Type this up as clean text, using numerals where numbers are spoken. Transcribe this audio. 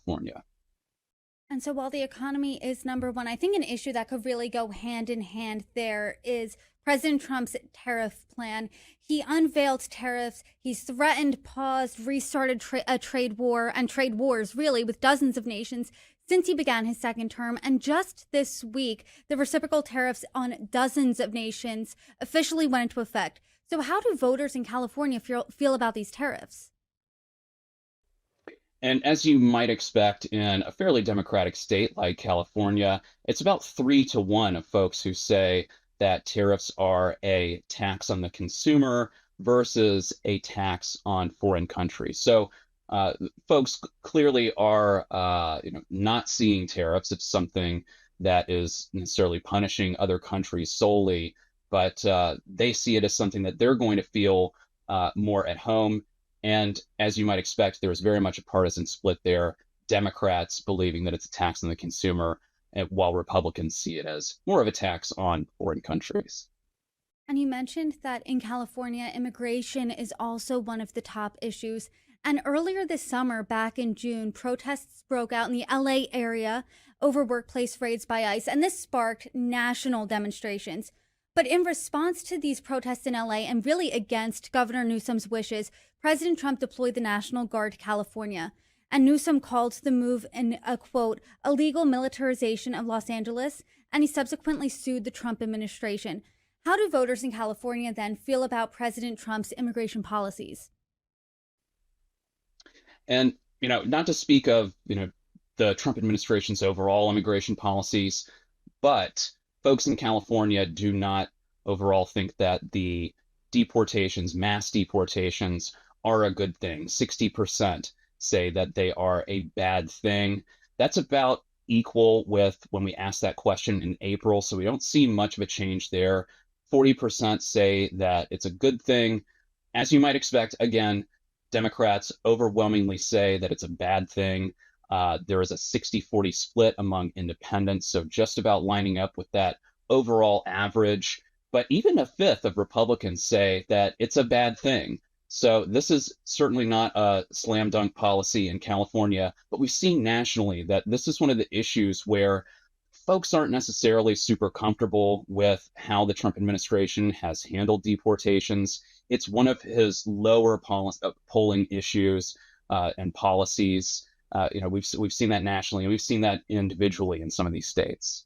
California. And so while the economy is number one, I think an issue that could really go hand in hand there is President Trump's tariff plan. He unveiled tariffs. He's threatened, paused, restarted a trade war and trade wars, really, with dozens of nations since he began his second term. And just this week, the reciprocal tariffs on dozens of nations officially went into effect. So, how do voters in California feel about these tariffs? And as you might expect in a fairly democratic state like California, it's about 3 to 1 of folks who say that tariffs are a tax on the consumer versus a tax on foreign countries. So uh, folks clearly are not seeing tariffs. It's something that is necessarily punishing other countries solely, but they see it as something that they're going to feel more at home. And as you might expect, there is very much a partisan split there. Democrats believing that it's a tax on the consumer, while Republicans see it as more of a tax on foreign countries. And you mentioned that in California, immigration is also one of the top issues. And earlier this summer, back in June, protests broke out in the LA area over workplace raids by ICE, and this sparked national demonstrations. But in response to these protests in LA and really against Governor Newsom's wishes, President Trump deployed the National Guard to California. And Newsom called the move a quote, illegal militarization of Los Angeles, and he subsequently sued the Trump administration. How do voters in California then feel about President Trump's immigration policies? And, not to speak of, the Trump administration's overall immigration policies, but folks in California do not overall think that the mass deportations, are a good thing. 60% say that they are a bad thing. That's about equal with when we asked that question in April, so we don't see much of a change there. 40% say that it's a good thing. As you might expect, again, Democrats overwhelmingly say that it's a bad thing. There is a 60-40 split among independents, so just about lining up with that overall average. But even a fifth of Republicans say that it's a bad thing. So this is certainly not a slam dunk policy in California, but we've seen nationally that this is one of the issues where folks aren't necessarily super comfortable with how the Trump administration has handled deportations. It's one of his lower polling issues and policies. We've seen that nationally, and we've seen that individually in some of these states.